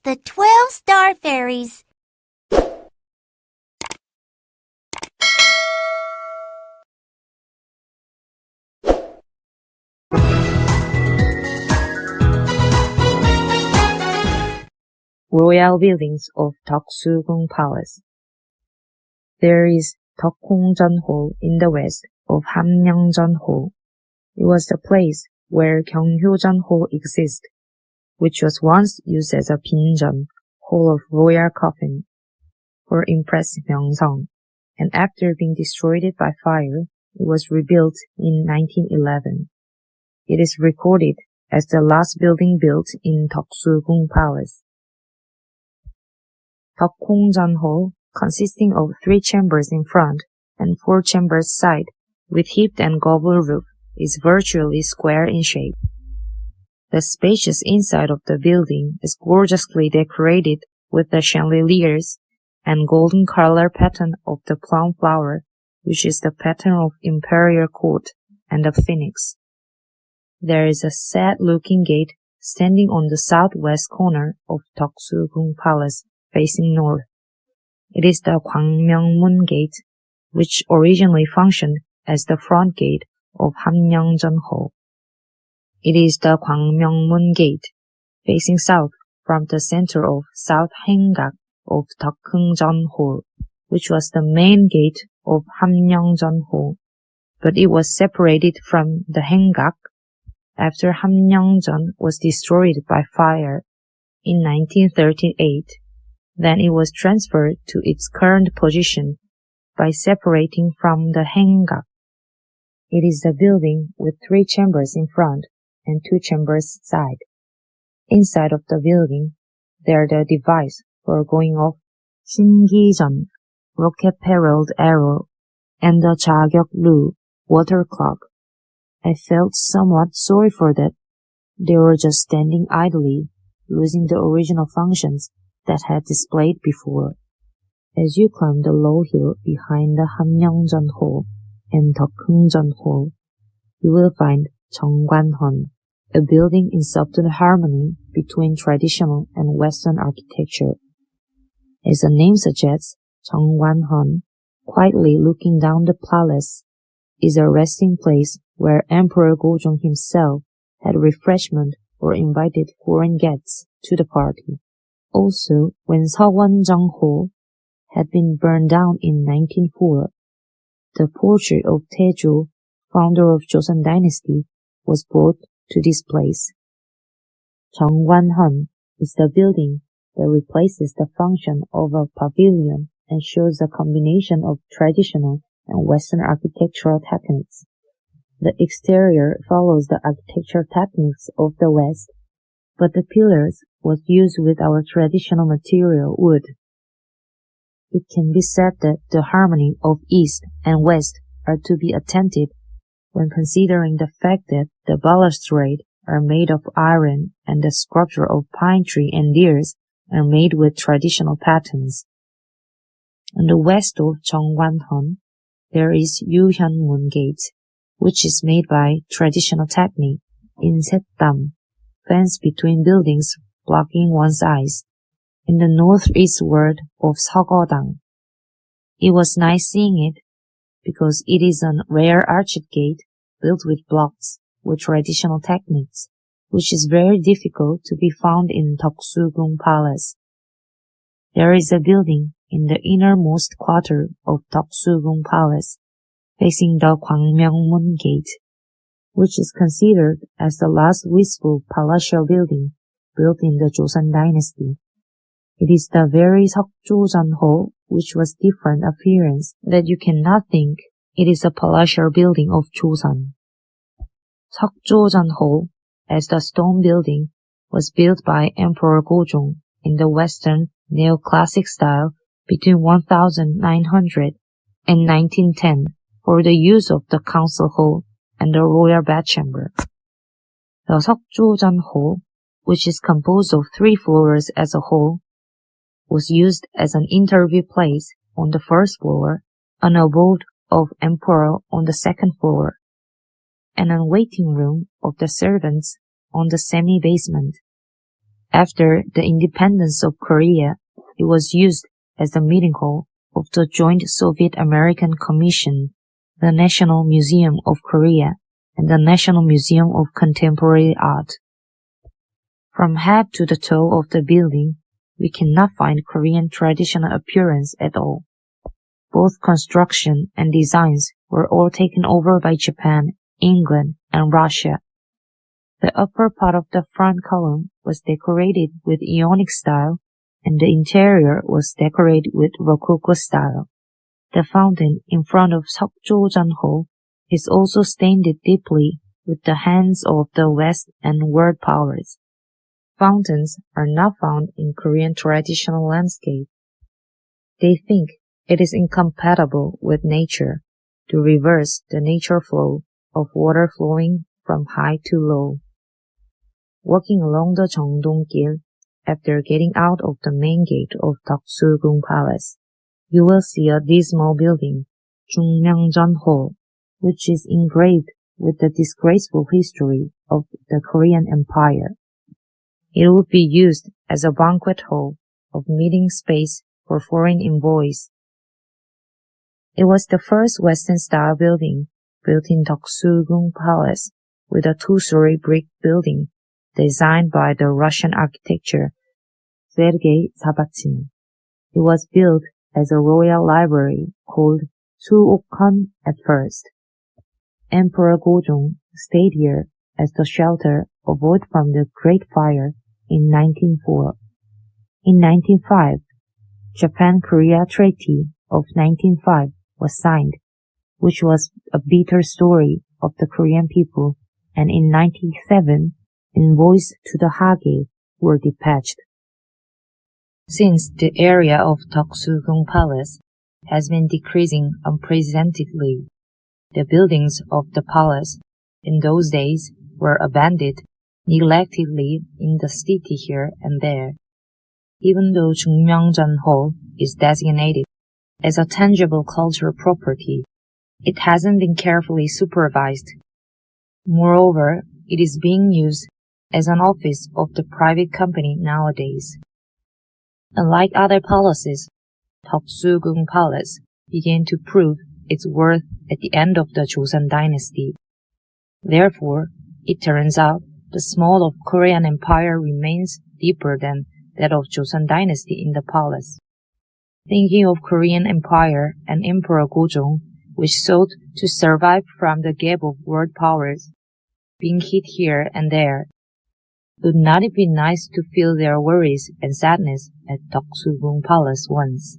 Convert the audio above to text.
the 12 Star Fairies. Royal buildings of Deoksugung Palace. There is Deoksugung Hall in the west of Hamyeongjeon Hall. It was the place where Gyeonghyojeon Hall exists, which was once used as a 빈전, hall of royal coffin, for Empress Myeongseong, and after being destroyed by fire, it was rebuilt in 1911. It is recorded as the last building built in Deoksugung Palace. Deoksugung Hall, consisting of 3 chambers in front and 4 chambers side, with hipped and gable roof, is virtually square in shape. The spacious inside of the building is gorgeously decorated with the chandeliers and golden color pattern of the plum flower, which is the pattern of imperial court and the phoenix. There is a sad-looking gate standing on the southwest corner of Deoksugung Palace, facing north. It is the Gwangmyeongmun Gate, which originally functioned as the front gate of Hamyeongjeon Hall. It is the Gwangmyeongmun Gate, facing south from the center of South Haengak of Deoksugung Hall, which was the main gate of Hamyeongjeon Hall, but it was separated from the Haengak after Hamyeongjeon was destroyed by fire in 1938. Then it was transferred to its current position by separating from the Haengak. It is a building with 3 chambers in front and 2 chambers side. Inside of the building, there are the device for going off 신기전, rocket-propelled arrow, and the 자격루, water clock. I felt somewhat sorry for that. They were just standing idly, losing the original functions that had displayed before. As you climb the low hill behind the Hamyeongjeon Hall and Deoksugung Hall, you will find 정관헌, a building in subtle harmony between traditional and Western architecture. As the name suggests, 정관헌, quietly looking down the palace, is a resting place where Emperor Gojong himself had refreshment or invited foreign guests to the party. Also, when Seowonjeong Hall had been burned down in 1904, the portrait of Taejo, founder of Joseon Dynasty, was brought to this place. 정관헌 is the building that replaces the function of a pavilion and shows a combination of traditional and Western architectural techniques. The exterior follows the architectural techniques of the West, but the pillars was used with our traditional material, wood. It can be said that the harmony of East and West are to be attended when considering the fact that the balustrade are made of iron and the sculpture of pine tree and deers are made with traditional patterns. On the west of 정관헌, there is 유현문 Gate, which is made by traditional technique in setdam, fence between buildings blocking one's eyes, in the northeastward of 서거당. It was nice seeing it because it is a rare arched gate built with blocks with traditional techniques, which is very difficult to be found in Deoksugung Palace. There is a building in the innermost quarter of Deoksugung Palace, facing the Gwangmyeongmun Gate, which is considered as the last wistful palatial building built in the Joseon Dynasty. It is the very Seokjojeon Hall, which was different appearance that you cannot think it is a palatial building of Joseon. Seokjojeon Hall, as the stone building, was built by Emperor Gojong in the Western neoclassic style between 1900 and 1910 for the use of the council hall and the royal bedchamber. The Seokjojeon Hall, which is composed of 3 floors as a whole, was used as an interview place on the first floor, an abode of emperor on the second floor, and a waiting room of the servants on the semi-basement. After the independence of Korea, it was used as the meeting hall of the Joint Soviet-American Commission, the National Museum of Korea, and the National Museum of Contemporary Art. From head to the toe of the building, we cannot find Korean traditional appearance at all. Both construction and designs were all taken over by Japan, England, and Russia. The upper part of the front column was decorated with Ionic style, and the interior was decorated with Rococo style. The fountain in front of Seokjojan Hall is also stained deeply with the hands of the West and world powers. Fountains are not found in Korean traditional landscape. They think it is incompatible with nature to reverse the natural flow of water flowing from high to low. Walking along the Jeongdong-gil, after getting out of the main gate of Deoksugung Palace, you will see a dismal building, Jungmyeongjeon Hall, which is engraved with the disgraceful history of the Korean Empire. It would be used as a banquet hall of meeting space for foreign envoys. It was the first Western-style building built in Deoksugung Palace, with a two-story brick building designed by the Russian architect Sergei Sabatin. It was built as a royal library called Suokhan at first. Emperor Gojong stayed here as the shelter avoided from the Great Fire in 1904. In 1905, Japan-Korea Treaty of 1905 was signed, which was a bitter story of the Korean people, and in 1907, envoys to the Hage were dispatched. Since the area of Deoksugung Palace has been decreasing unprecedentedly, the buildings of the palace in those days were abandoned neglectedly in the city here and there. Even though Jungmyeongjeon Hall is designated as a tangible cultural property, it hasn't been carefully supervised. Moreover, it is being used as an office of the private company nowadays. Unlike other palaces, Deoksugung Palace began to prove its worth at the end of the Joseon dynasty. Therefore, it turns out the small of Korean Empire remains deeper than that of Joseon dynasty in the palace. Thinking of Korean Empire and Emperor Gojong, which sought to survive from the gap of world powers, being hit here and there, would not it be nice to feel their worries and sadness at Deoksugung Palace once?